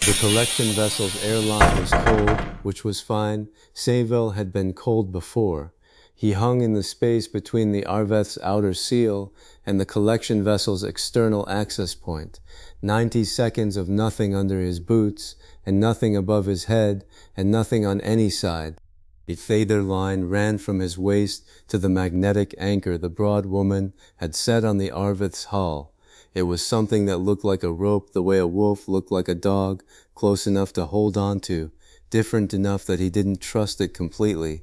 The collection vessel's airlock was cold, which was fine. Sevhel had been cold before. He hung in the space between the Arveth's outer seal and the collection vessel's external access point. 90 seconds of nothing under his boots, and nothing above his head, and nothing on any side. A feather line ran from his waist to the magnetic anchor the broad woman had set on the Arveth's hull. It was something that looked like a rope the way a wolf looked like a dog, close enough to hold on to, different enough that he didn't trust it completely.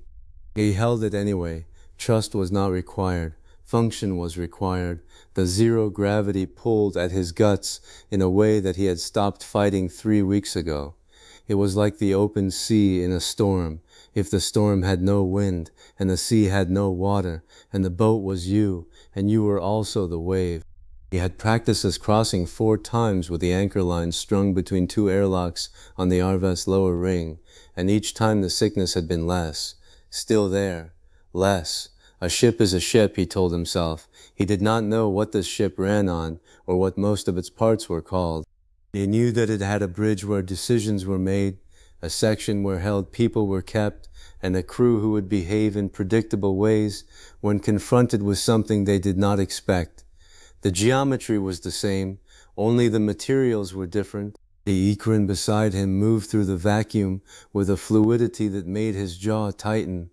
He held it anyway. Trust was not required. Function was required. The zero gravity pulled at his guts in a way that he had stopped fighting 3 weeks ago. It was like the open sea in a storm. If the storm had no wind, and the sea had no water, and the boat was you, and you were also the wave. He had practiced this crossing 4 times with the anchor line strung between 2 airlocks on the Arveth's lower ring, and each time the sickness had been less. Still there. Less. A ship is a ship, he told himself. He did not know what this ship ran on, or what most of its parts were called. He knew that it had a bridge where decisions were made, a section where held people were kept, and a crew who would behave in predictable ways when confronted with something they did not expect. The geometry was the same, only the materials were different. The Ikrin beside him moved through the vacuum with a fluidity that made his jaw tighten.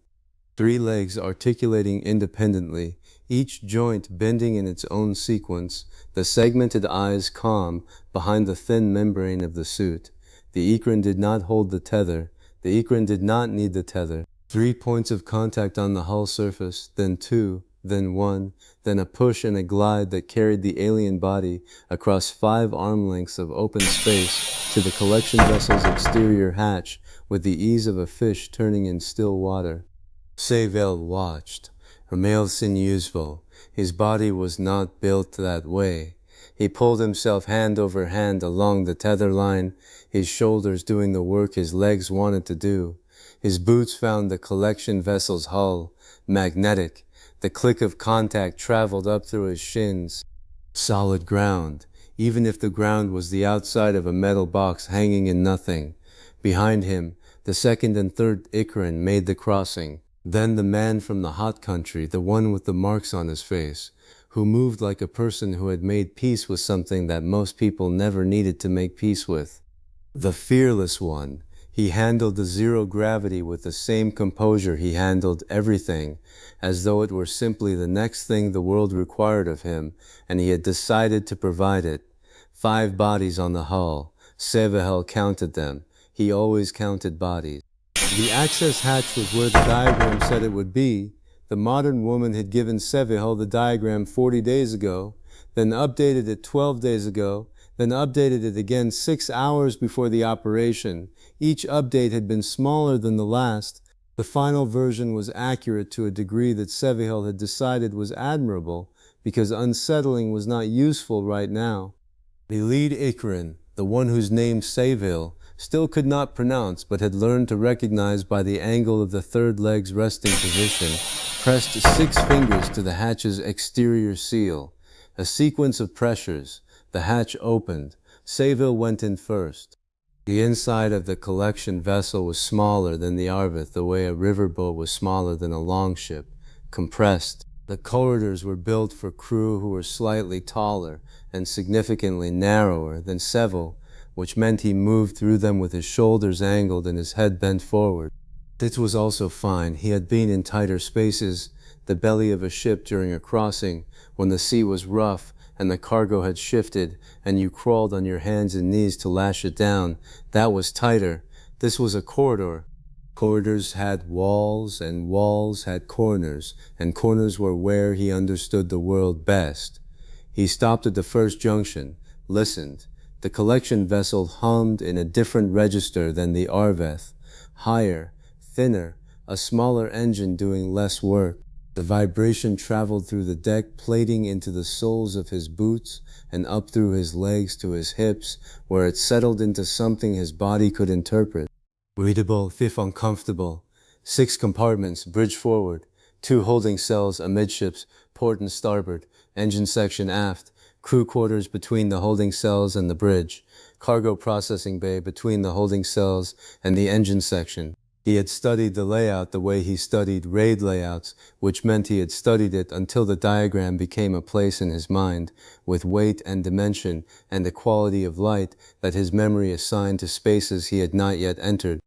3 legs articulating independently, each joint bending in its own sequence, the segmented eyes calm behind the thin membrane of the suit. The Ikrin did not hold the tether. The Ikrin did not need the tether. 3 points of contact on the hull surface, then 2, then 1, then a push and a glide that carried the alien body across 5 arm lengths of open space to the collection vessel's exterior hatch with the ease of a fish turning in still water. Sevhel watched. Male sinuseful. His body was not built that way. He pulled himself hand over hand along the tether line, his shoulders doing the work his legs wanted to do. His boots found the collection vessel's hull, magnetic. The click of contact traveled up through his shins. Solid ground, even if the ground was the outside of a metal box hanging in nothing. Behind him, the second and third Ikrin made the crossing. Then the man from the hot country, the one with the marks on his face, who moved like a person who had made peace with something that most people never needed to make peace with. The fearless one. He handled the zero gravity with the same composure he handled everything, as though it were simply the next thing the world required of him, and he had decided to provide it. 5 bodies on the hull. Sevhel counted them. He always counted bodies. The access hatch was where the diagram said it would be. The modern woman had given Sevhel the diagram 40 days ago, then updated it 12 days ago, then updated it again 6 hours before the operation. Each update had been smaller than the last. The final version was accurate to a degree that Sevhel had decided was admirable, because unsettling was not useful right now. The lead Ikrin, the one whose name Sevhel still could not pronounce but had learned to recognize by the angle of the third leg's resting position, pressed 6 fingers to the hatch's exterior seal. A sequence of pressures. The hatch opened. Sevhel went in first. The inside of the collection vessel was smaller than the Arveth, the way a riverboat was smaller than a longship, compressed. The corridors were built for crew who were slightly taller and significantly narrower than Sevhel, which meant he moved through them with his shoulders angled and his head bent forward. This was also fine. He had been in tighter spaces, the belly of a ship during a crossing, when the sea was rough and the cargo had shifted and you crawled on your hands and knees to lash it down. That was tighter. This was a corridor. Corridors had walls and walls had corners, and corners were where he understood the world best. He stopped at the first junction, listened. The collection vessel hummed in a different register than the Arveth. Higher, thinner, a smaller engine doing less work. The vibration traveled through the deck plating into the soles of his boots and up through his legs to his hips, where it settled into something his body could interpret. Readable, if uncomfortable. 6 compartments, bridge forward. 2 holding cells amidships, port and starboard, engine section aft, crew quarters between the holding cells and the bridge. cargo processing bay between the holding cells and the engine section. He had studied the layout the way he studied raid layouts, which meant he had studied it until the diagram became a place in his mind, with weight and dimension and a quality of light that his memory assigned to spaces he had not yet entered.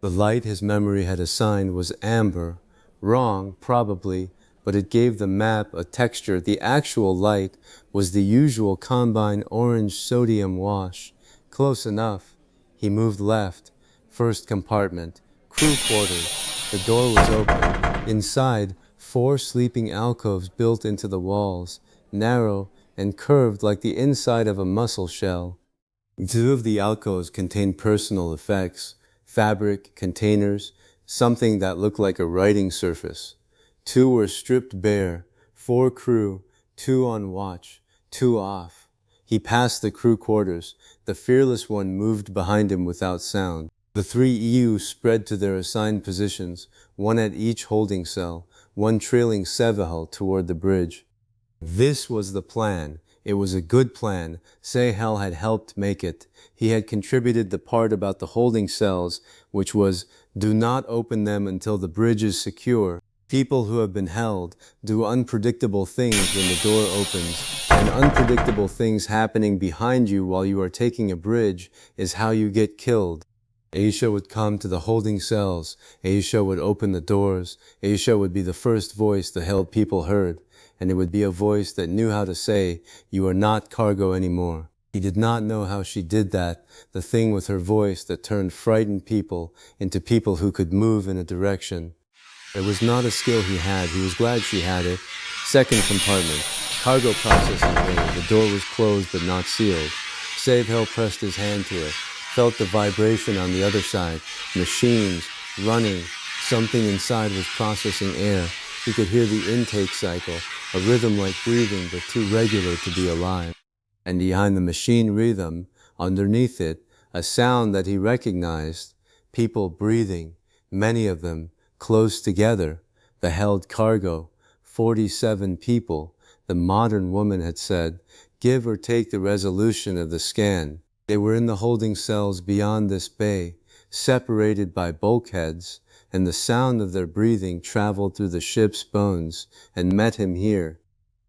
The light his memory had assigned was amber. Wrong, probably, but it gave the map a texture. The actual light was the usual combine orange sodium wash. Close enough. He moved left. First compartment. Crew quarters. The door was open. Inside, 4 sleeping alcoves built into the walls, narrow and curved like the inside of a mussel shell. 2 of the alcoves contained personal effects, fabric, containers, something that looked like a writing surface. 2 were stripped bare, 4 crew, 2 on watch, 2 off. He passed the crew quarters. The fearless one moved behind him without sound. The 3 EU spread to their assigned positions, 1 at each holding cell, 1 trailing Sevhel toward the bridge. This was the plan. It was a good plan. Sevhel had helped make it. He had contributed the part about the holding cells, which was, do not open them until the bridge is secure. People who have been held do unpredictable things when the door opens, and unpredictable things happening behind you while you are taking a bridge is how you get killed. Aisha would come to the holding cells. Aisha would open the doors. Aisha would be the first voice the held people heard, and it would be a voice that knew how to say, you are not cargo anymore. He did not know how she did that, the thing with her voice that turned frightened people into people who could move in a direction. It was not a skill he had. He was glad she had it. Second compartment, cargo processing bay. The door was closed but not sealed. Sevhel pressed his hand to it, felt the vibration on the other side. Machines, running. Something inside was processing air. He could hear the intake cycle, a rhythm like breathing but too regular to be alive. And behind the machine rhythm, underneath it, a sound that he recognized. People breathing, many of them, close together. The held cargo, 47 people. The modern woman had said, give or take the resolution of the scan. They were in the holding cells beyond this bay, separated by bulkheads, and the sound of their breathing traveled through the ship's bones and met him here.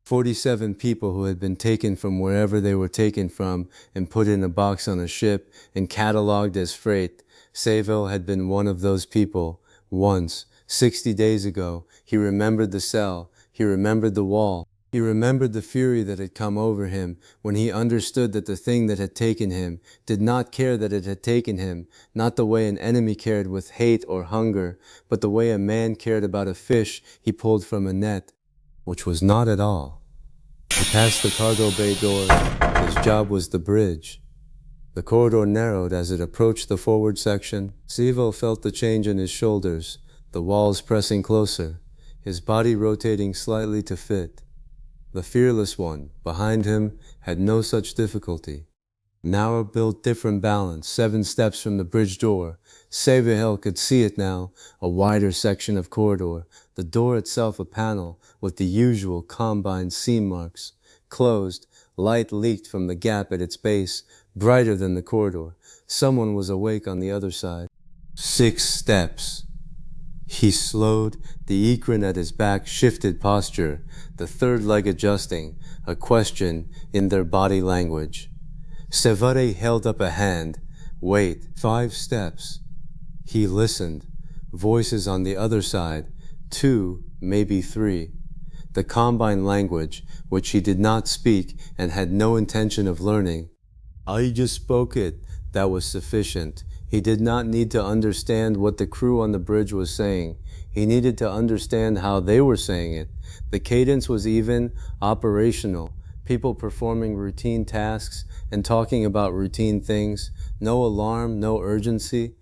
47 people who had been taken from wherever they were taken from and put in a box on a ship and catalogued as freight. Sevhel had been one of those people. Once, 60 days ago, he remembered the cell. He remembered the wall. He remembered the fury that had come over him when he understood that the thing that had taken him did not care that it had taken him, not the way an enemy cared with hate or hunger, but the way a man cared about a fish he pulled from a net, which was not at all. He passed the cargo bay door. His job was the bridge. The corridor narrowed as it approached the forward section. Sevhel felt the change in his shoulders, the walls pressing closer, his body rotating slightly to fit. The fearless one, behind him, had no such difficulty. Now it built different balance, 7 steps from the bridge door. Sevhel could see it now, a wider section of corridor, the door itself a panel with the usual combined seam marks. Closed, light leaked from the gap at its base, brighter than the corridor. Someone was awake on the other side. 6 steps. He slowed, the ekran at his back shifted posture, the third leg adjusting, a question in their body language. Sevhel held up a hand. Wait, 5 steps. He listened. Voices on the other side. 2, maybe 3. The combine language, which he did not speak and had no intention of learning. I just spoke it. That was sufficient. He did not need to understand what the crew on the bridge was saying. He needed to understand how they were saying it. The cadence was even, operational. People performing routine tasks and talking about routine things. No alarm, no urgency.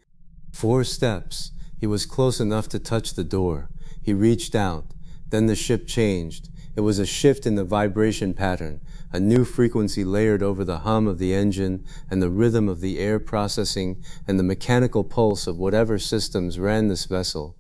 4 steps. He was close enough to touch the door. He reached out. Then the ship changed. It was a shift in the vibration pattern, a new frequency layered over the hum of the engine and the rhythm of the air processing and the mechanical pulse of whatever systems ran this vessel.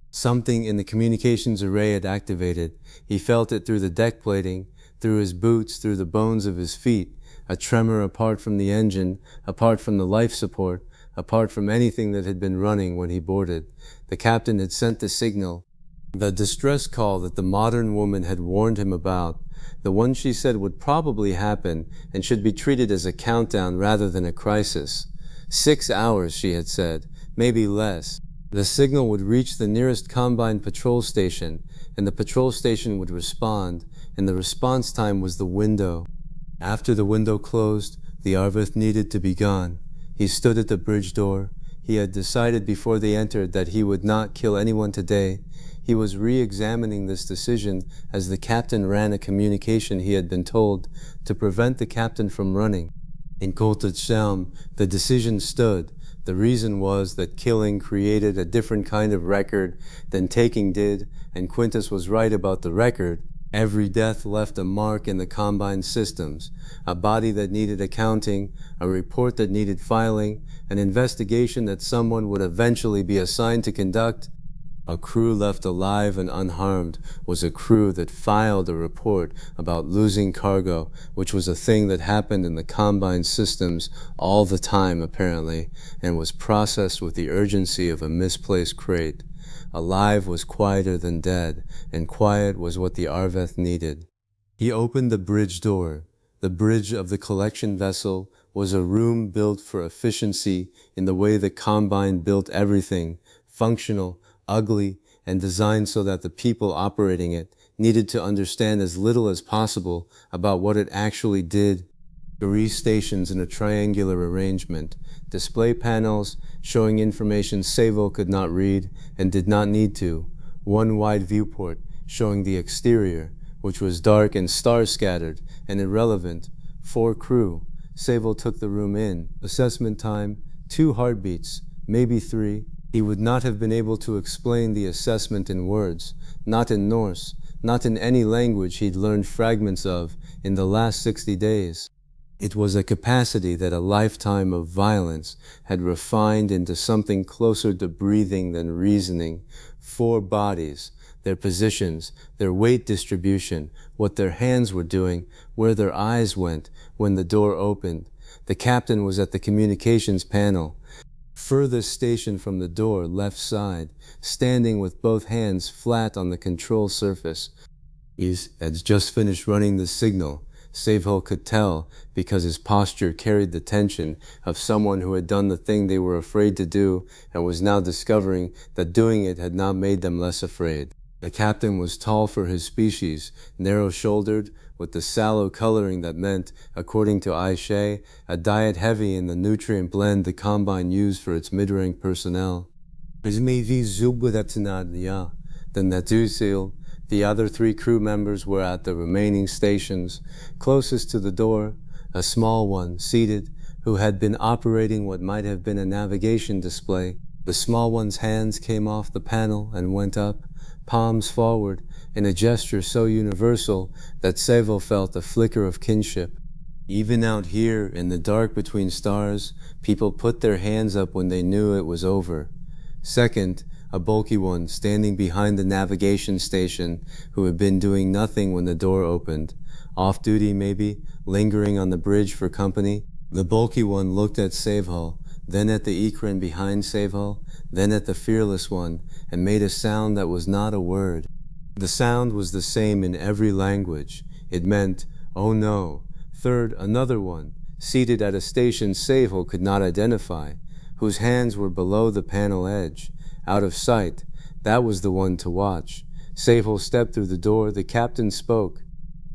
Something in the communications array had activated. He felt it through the deck plating, through his boots, through the bones of his feet. a tremor apart from the engine, apart from the life support, apart from anything that had been running when he boarded. The captain had sent the signal, the distress call that the modern woman had warned him about, the one she said would probably happen and should be treated as a countdown rather than a crisis. 6 hours, she had said, maybe less. The signal would reach the nearest Combine patrol station, and the patrol station would respond, and the response time was the window. After the window closed, the Arvith needed to be gone. He stood at the bridge door. He had decided before they entered that he would not kill anyone today. He was re-examining this decision as the captain ran a communication he had been told to prevent the captain from running. In Kolt's Shelm, the decision stood. The reason was that killing created a different kind of record than taking did, and Quintus was right about the record. Every death left a mark in the Combine systems, a body that needed accounting, a report that needed filing, an investigation that someone would eventually be assigned to conduct. A crew left alive and unharmed was a crew that filed a report about losing cargo, which was a thing that happened in the Combine systems all the time apparently, and was processed with the urgency of a misplaced crate. Alive was quieter than dead, and quiet was what the Arveth needed. He opened the bridge door. The bridge of the collection vessel was a room built for efficiency in the way the Combine built everything, functional, ugly, and designed so that the people operating it needed to understand as little as possible about what it actually did. 3 stations in a triangular arrangement, display panels showing information Sevhel could not read and did not need to, 1 wide viewport showing the exterior, which was dark and star-scattered and irrelevant, 4 crew. Sevhel took the room in. Assessment time, 2 heartbeats, maybe 3. He would not have been able to explain the assessment in words, not in Norse, not in any language he'd learned fragments of in the last 60 days. It was a capacity that a lifetime of violence had refined into something closer to breathing than reasoning. 4 bodies, their positions, their weight distribution, what their hands were doing, where their eyes went when the door opened. The captain was at the communications panel, furthest station from the door, left side, standing with both hands flat on the control surface. He had just finished running the signal. Sevhel could tell because his posture carried the tension of someone who had done the thing they were afraid to do and was now discovering that doing it had not made them less afraid. The captain was tall for his species, narrow-shouldered, with the sallow coloring that meant, according to Aishe, a diet heavy in the nutrient blend the Combine used for its mid-rank personnel. The Natusil, the other 3 crew members were at the remaining stations. Closest to the door, a small one, seated, who had been operating what might have been a navigation display. The small one's hands came off the panel and went up, palms forward, in a gesture so universal that Sevhel felt a flicker of kinship. Even out here, in the dark between stars, people put their hands up when they knew it was over. Second, a bulky one standing behind the navigation station who had been doing nothing when the door opened. Off duty maybe, lingering on the bridge for company. The bulky one looked at Sevhel, then at the Ikran behind Sevhel, then at the fearless one, and made a sound that was not a word. The sound was the same in every language. It meant, oh no. Third, another one, seated at a station Sevhel could not identify, whose hands were below the panel edge, out of sight. That was the one to watch. Sevhel stepped through the door. The captain spoke.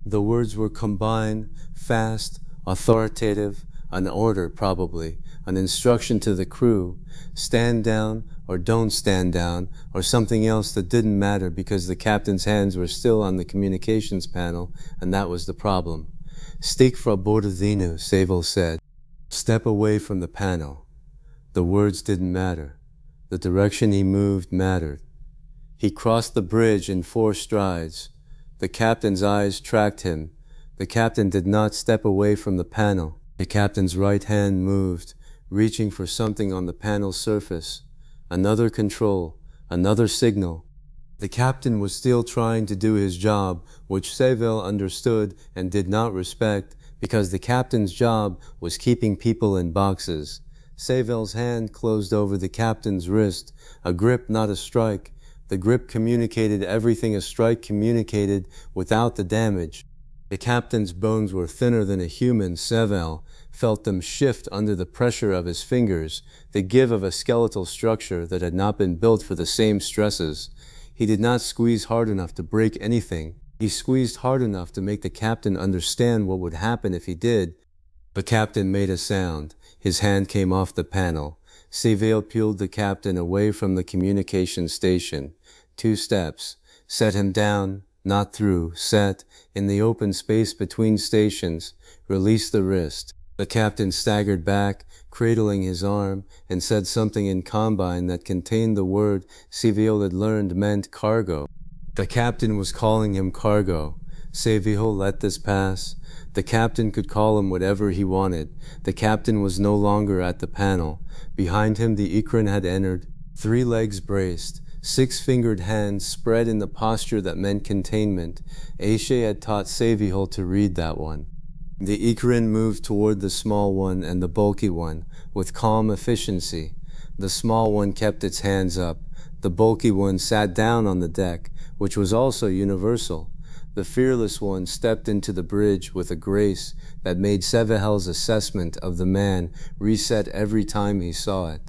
The words were combined, fast, authoritative, an order probably, an instruction to the crew. Stand down or don't stand down, or something else that didn't matter because the captain's hands were still on the communications panel, and that was the problem. Stik fra bordadinu, Sevhel said. Step away from the panel. The words didn't matter. The direction he moved mattered. He crossed the bridge in 4 strides. The captain's eyes tracked him. The captain did not step away from the panel. The captain's right hand moved, reaching for something on the panel's surface. Another control, another signal. The captain was still trying to do his job, which Sevhel understood and did not respect, because the captain's job was keeping people in boxes. Sevhel's hand closed over the captain's wrist, a grip, not a strike. The grip communicated everything a strike communicated without the damage. The captain's bones were thinner than a human. Sevhel felt them shift under the pressure of his fingers, the give of a skeletal structure that had not been built for the same stresses. He did not squeeze hard enough to break anything. He squeezed hard enough to make the captain understand what would happen if he did. The captain made a sound. His hand came off the panel. Sevhel peeled the captain away from the communication station. 2 steps. Set him down, not through, set, in the open space between stations. Release the wrist. The captain staggered back, cradling his arm, and said something in Combine that contained the word Sevhel had learned meant cargo. The captain was calling him cargo. Sevhel let this pass. The captain could call him whatever he wanted. The captain was no longer at the panel. Behind him the Ikran had entered, 3 legs braced, 6-fingered hands spread in the posture that meant containment. Aisha had taught Sevhel to read that one. The Ikran moved toward the small one and the bulky one, with calm efficiency. The small one kept its hands up. The bulky one sat down on the deck, which was also universal. The fearless one stepped into the bridge with a grace that made Sevhel's assessment of the man reset every time he saw it.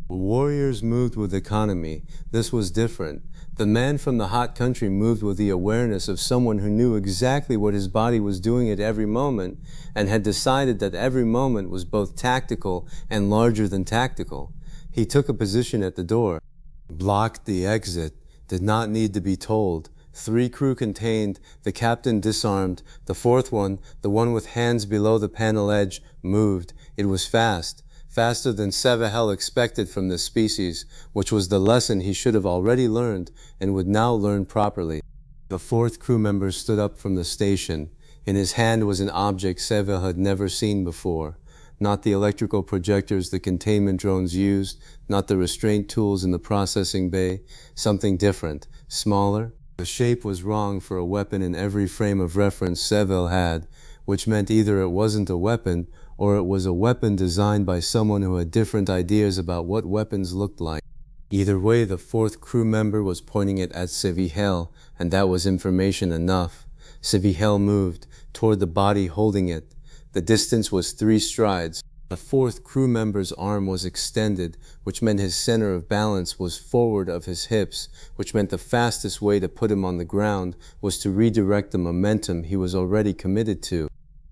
Warriors moved with economy. This was different. The man from the hot country moved with the awareness of someone who knew exactly what his body was doing at every moment and had decided that every moment was both tactical and larger than tactical. He took a position at the door, blocked the exit, did not need to be told. 3 crew contained, the captain disarmed, the 4th one, the one with hands below the panel edge, moved. It was fast, faster than Sevhel expected from this species, which was the lesson he should have already learned and would now learn properly. The 4th crew member stood up from the station. In his hand was an object Sevhel had never seen before. Not the electrical projectors the containment drones used, not the restraint tools in the processing bay, something different, smaller. The shape was wrong for a weapon in every frame of reference Sevhel had, which meant either it wasn't a weapon or it was a weapon designed by someone who had different ideas about what weapons looked like. Either way, the 4th crew member was pointing it at Sevhel, and that was information enough. Sevhel moved toward the body holding it. The distance was 3 strides. The 4th crew member's arm was extended, which meant his center of balance was forward of his hips, which meant the fastest way to put him on the ground was to redirect the momentum he was already committed to.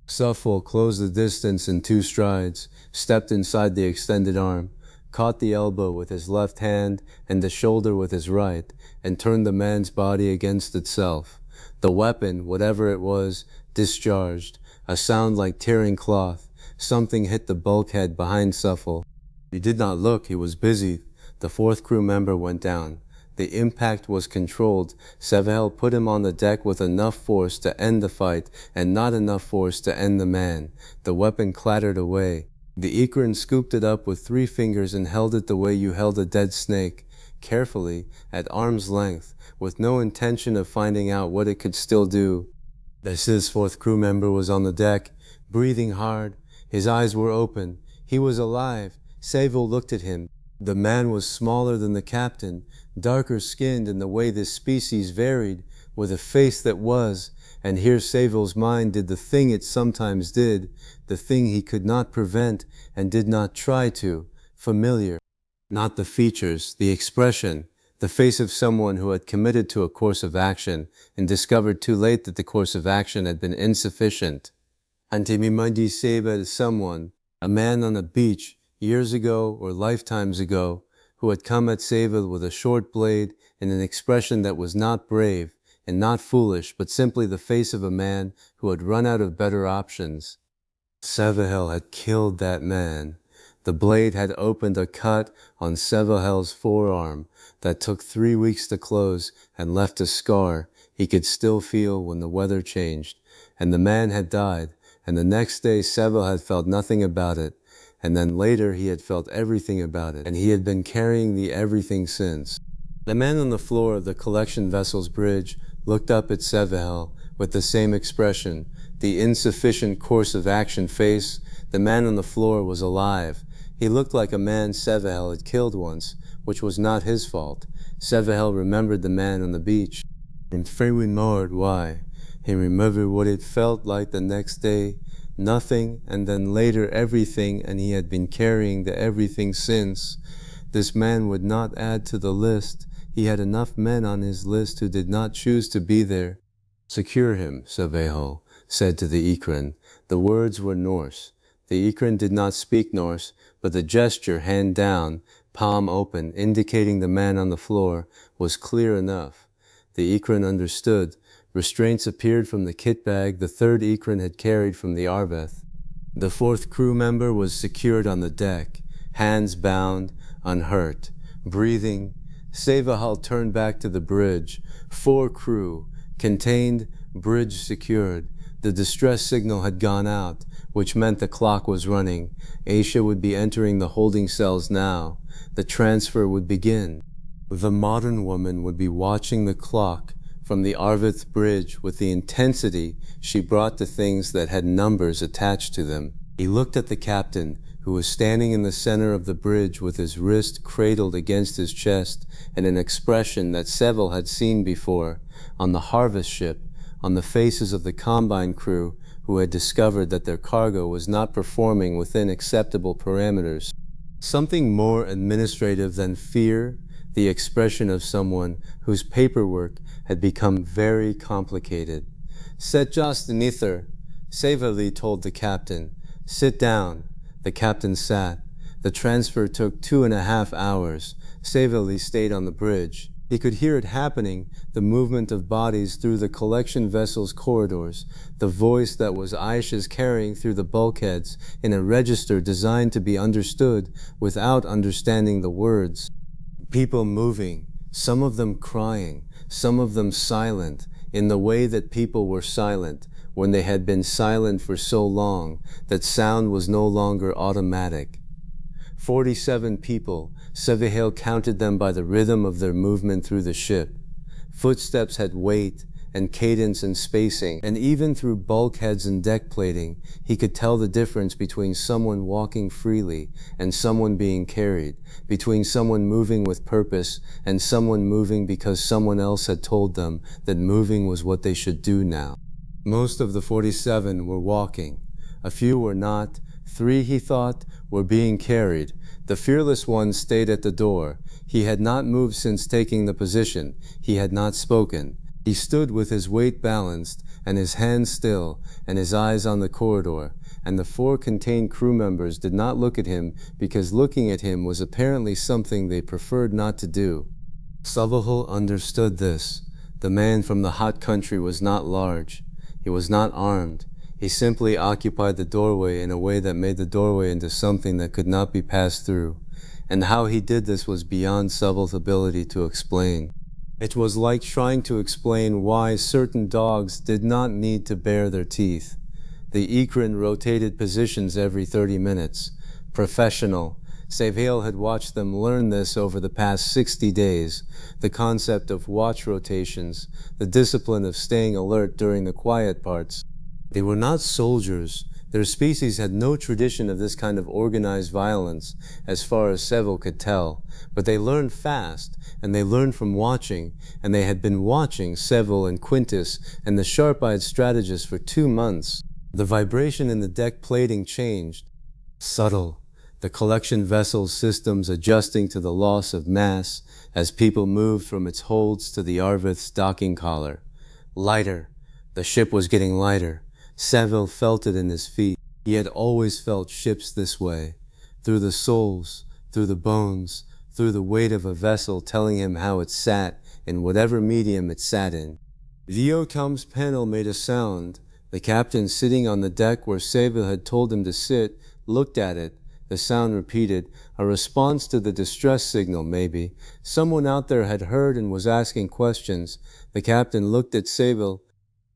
Sevhel closed the distance in 2 strides, stepped inside the extended arm, caught the elbow with his left hand and the shoulder with his right, and turned the man's body against itself. The weapon, whatever it was, discharged, a sound like tearing cloth. Something hit the bulkhead behind Sevhel. He did not look, he was busy. The 4th crew member went down. The impact was controlled. Sevhel put him on the deck with enough force to end the fight and not enough force to end the man. The weapon clattered away. The Ikran scooped it up with 3 fingers and held it the way you held a dead snake, carefully, at arm's length, with no intention of finding out what it could still do. The 4th crew member was on the deck, breathing hard. His eyes were open. He was alive. Sevhel looked at him. The man was smaller than the captain, darker skinned in the way this species varied, with a face that was, and here Sevhel's mind did the thing it sometimes did, the thing he could not prevent and did not try to, familiar. Not the features, the expression, the face of someone who had committed to a course of action and discovered too late that the course of action had been insufficient. Antimimandi Seba is someone, a man on a beach, years ago or lifetimes ago, who had come at Sevhel with a short blade and an expression that was not brave and not foolish, but simply the face of a man who had run out of better options. Sevhel had killed that man. The blade had opened a cut on Sevhel's forearm that took 3 weeks to close and left a scar he could still feel when the weather changed. And the man had died. And the next day Sevhel had felt nothing about it, and then later he had felt everything about it, and he had been carrying the everything since. The man on the floor of the collection vessel's bridge looked up at Sevhel with the same expression, the insufficient course of action face, the man on the floor was alive. He looked like a man Sevhel had killed once, which was not his fault. Sevhel remembered the man on the beach. And remembered why. He remembered what it felt like the next day. Nothing, and then later everything, and he had been carrying the everything since. This man would not add to the list. He had enough men on his list who did not choose to be there. Secure him, Sevhel said to the Ikrin. The words were Norse. The Ikrin did not speak Norse, but the gesture, hand down, palm open, indicating the man on the floor, was clear enough. The Ikrin understood. Restraints appeared from the kit bag the third Ikrin had carried from the Arveth. The fourth crew member was secured on the deck, hands bound, unhurt, breathing. Sevhel turned back to the bridge. 4 crew, contained, bridge secured. The distress signal had gone out, which meant the clock was running. Aisha would be entering the holding cells now. The transfer would begin. The modern woman would be watching the clock from the Arveth bridge with the intensity she brought to things that had numbers attached to them. He looked at the captain, who was standing in the center of the bridge with his wrist cradled against his chest and an expression that Sevhel had seen before on the harvest ship, on the faces of the combine crew who had discovered that their cargo was not performing within acceptable parameters. Something more administrative than fear, the expression of someone whose paperwork had become very complicated. Set just neither, Sevhel told the captain. Sit down. The captain sat. The transfer took 2.5 hours. Sevhel stayed on the bridge. He could hear it happening, the movement of bodies through the collection vessel's corridors, the voice that was Aisha's carrying through the bulkheads in a register designed to be understood without understanding the words. People moving, some of them crying, some of them silent, in the way that people were silent when they had been silent for so long that sound was no longer automatic. 47 people. Sevhel counted them by the rhythm of their movement through the ship. Footsteps had weight and cadence and spacing, and even through bulkheads and deck plating, he could tell the difference between someone walking freely and someone being carried, between someone moving with purpose and someone moving because someone else had told them that moving was what they should do now. Most of the 47 were walking. A few were not. 3, he thought, were being carried. The fearless one stayed at the door. He had not moved since taking the position. He had not spoken. He stood with his weight balanced and his hands still and his eyes on the corridor, and the 4 contained crew members did not look at him because looking at him was apparently something they preferred not to do. Sevhel understood this. The man from the hot country was not large. He was not armed. He simply occupied the doorway in a way that made the doorway into something that could not be passed through, and how he did this was beyond Sevhel's ability to explain. It was like trying to explain why certain dogs did not need to bare their teeth. The Ikrin rotated positions every 30 minutes. Professional. Sevhel had watched them learn this over the past 60 days, the concept of watch rotations, the discipline of staying alert during the quiet parts. They were not soldiers. Their species had no tradition of this kind of organized violence, as far as Sevhel could tell. But they learned fast, and they learned from watching, and they had been watching Sevhel and Quintus and the sharp-eyed strategist for 2 months. The vibration in the deck plating changed. Subtle. The collection vessel's systems adjusting to the loss of mass as people moved from its holds to the Arveth's docking collar. Lighter. The ship was getting lighter. Sevhel felt it in his feet. He had always felt ships this way, through the soles, through the bones, through the weight of a vessel telling him how it sat in whatever medium it sat in. Viocom's panel made a sound. The captain, sitting on the deck where Sevhel had told him to sit, looked at it. The sound repeated, a response to the distress signal, maybe. Someone out there had heard and was asking questions. The captain looked at Sevhel.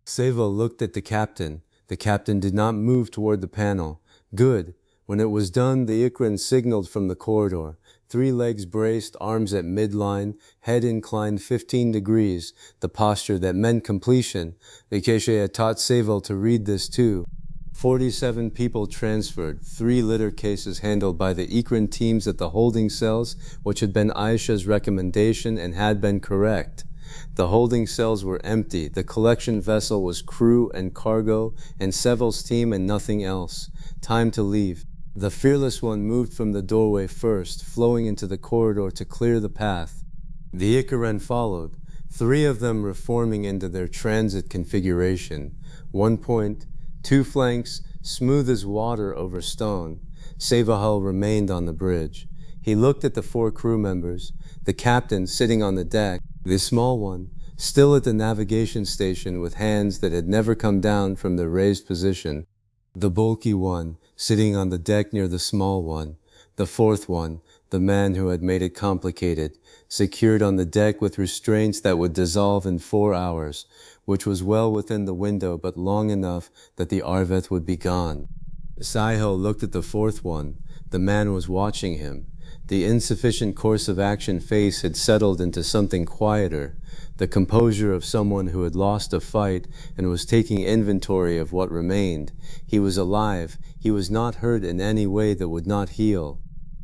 Sevhel looked at the captain. The captain did not move toward the panel. Good. When it was done, the Ikrin signaled from the corridor. 3 legs braced, arms at midline, head inclined 15 degrees, the posture that meant completion. Acacia had taught Sevhel to read this too. 47 people transferred, 3 litter cases handled by the Ikran teams at the holding cells, which had been Aisha's recommendation and had been correct. The holding cells were empty. The collection vessel was crew and cargo, and Sevhel's team and nothing else. Time to leave. The fearless one moved from the doorway first, flowing into the corridor to clear the path. The Ikran followed, 3 of them reforming into their transit configuration. 1 point, 2 flanks, smooth as water over stone. Sevhel remained on the bridge. He looked at the 4 crew members, the captain sitting on the deck, the small one, still at the navigation station with hands that had never come down from their raised position. The bulky one, sitting on the deck near the small one. The 4th one, the man who had made it complicated, secured on the deck with restraints that would dissolve in 4 hours, which was well within the window but long enough that the Arveth would be gone. Sevhel looked at the 4th one. The man was watching him. The insufficient course of action face had settled into something quieter, the composure of someone who had lost a fight and was taking inventory of what remained. He was alive. He was not hurt in any way that would not heal.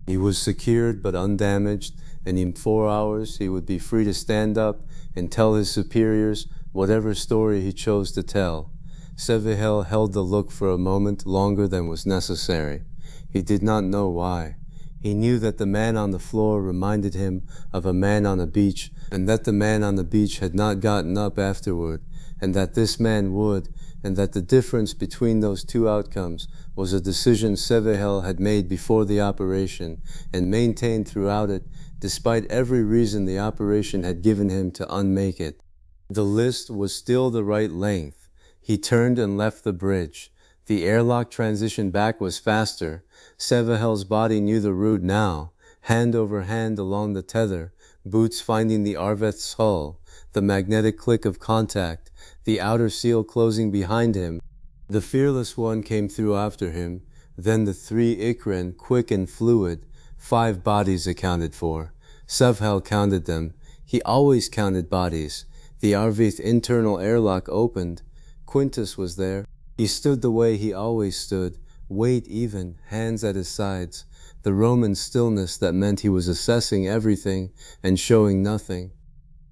He was secured but undamaged, and in 4 hours he would be free to stand up and tell his superiors whatever story he chose to tell. Sevhel held the look for a moment longer than was necessary. He did not know why. He knew that the man on the floor reminded him of a man on a beach, and that the man on the beach had not gotten up afterward, and that this man would, and that the difference between those 2 outcomes was a decision Sevhel had made before the operation, and maintained throughout it, despite every reason the operation had given him to unmake it. The list was still the right length. He turned and left the bridge. The airlock transition back was faster. Sevhel's body knew the route now, hand over hand along the tether, boots finding the Arveth's hull, the magnetic click of contact, the outer seal closing behind him. The fearless one came through after him, then the 3 Ikran, quick and fluid, 5 bodies accounted for. Sevhel counted them. He always counted bodies. The Arveth internal airlock opened. Quintus was there. He stood the way he always stood, weight even, hands at his sides, the Roman stillness that meant he was assessing everything and showing nothing.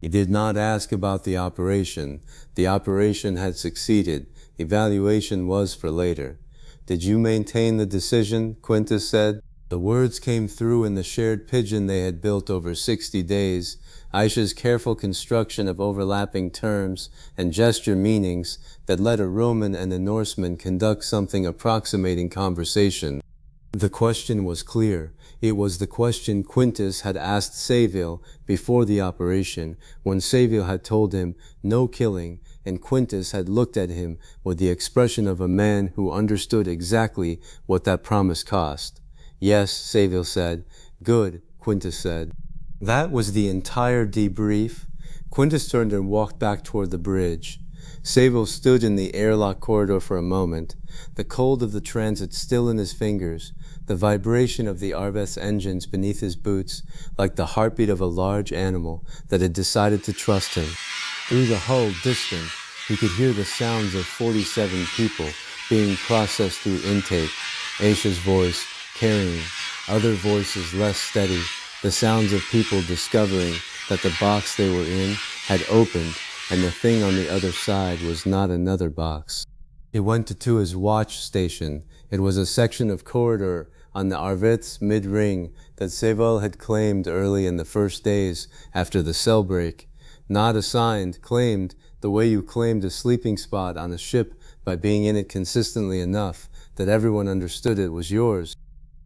He did not ask about the operation. The operation had succeeded. Evaluation was for later. "Did you maintain the decision?" Quintus said. The words came through in the shared pidgin they had built over 60 days. Aisha's careful construction of overlapping terms and gesture meanings that let a Roman and a Norseman conduct something approximating conversation. The question was clear. It was the question Quintus had asked Sevhel before the operation, when Sevhel had told him no killing, and Quintus had looked at him with the expression of a man who understood exactly what that promise cost. "Yes," Sevhel said. "Good," Quintus said. That was the entire debrief. Quintus turned and walked back toward the bridge. Sevhel stood in the airlock corridor for a moment, the cold of the transit still in his fingers, the vibration of the Arveth's engines beneath his boots, like the heartbeat of a large animal that had decided to trust him. Through the hull distant, he could hear the sounds of 47 people being processed through intake, Aisha's voice carrying, other voices less steady, the sounds of people discovering that the box they were in had opened and the thing on the other side was not another box. He went to his watch station. It was a section of corridor on the Arveth's mid-ring that Sevhel had claimed early in the first days after the cell break. Not assigned, claimed, the way you claimed a sleeping spot on a ship by being in it consistently enough that everyone understood it was yours.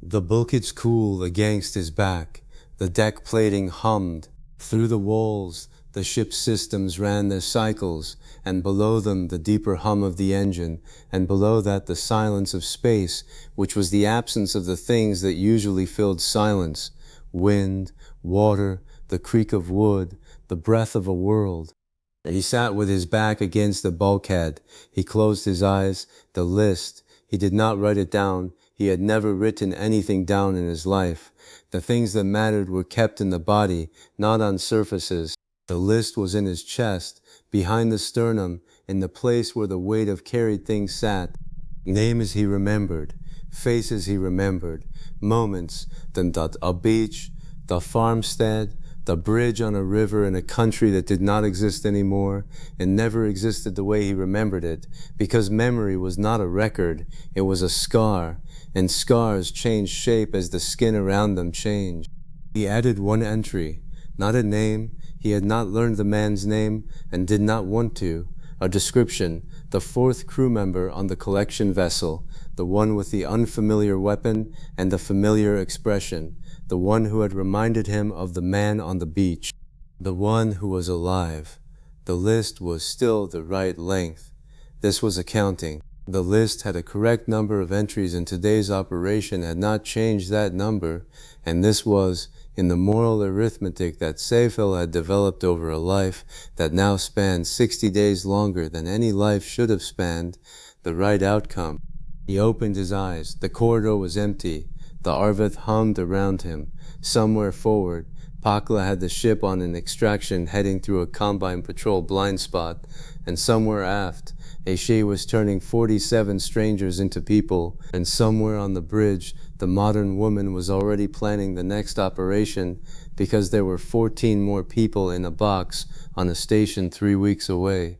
The bulkheads cool against his back. The deck plating hummed. Through the walls, the ship's systems ran their cycles, and below them the deeper hum of the engine, and below that the silence of space, which was the absence of the things that usually filled silence: wind, water, the creak of wood, the breath of a world. He sat with his back against the bulkhead. He closed his eyes. The list. He did not write it down. He had never written anything down in his life. The things that mattered were kept in the body, not on surfaces. The list was in his chest, behind the sternum, in the place where the weight of carried things sat. Names he remembered, faces he remembered, moments, a beach, the farmstead, the bridge on a river in a country that did not exist anymore and never existed the way he remembered it, because memory was not a record, it was a scar, and scars changed shape as the skin around them changed. He added one entry, not a name, he had not learned the man's name and did not want to, a description, the fourth crew member on the collection vessel, the one with the unfamiliar weapon and the familiar expression, the one who had reminded him of the man on the beach, the one who was alive. The list was still the right length. This was accounting. The list had a correct number of entries and today's operation had not changed that number, and this was, in the moral arithmetic that Sevhel had developed over a life that now spanned 60 days longer than any life should have spanned, the right outcome. He opened his eyes. The corridor was empty. The Arveth hummed around him. Somewhere forward, Pakla had the ship on an extraction heading through a combine patrol blind spot, and somewhere aft, Aishe was turning 47 strangers into people, and somewhere on the bridge, the modern woman was already planning the next operation because there were 14 more people in a box on a station 3 weeks away.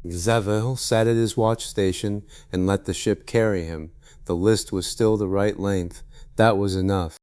Sevhel sat at his watch station and let the ship carry him. The list was still the right length. That was enough.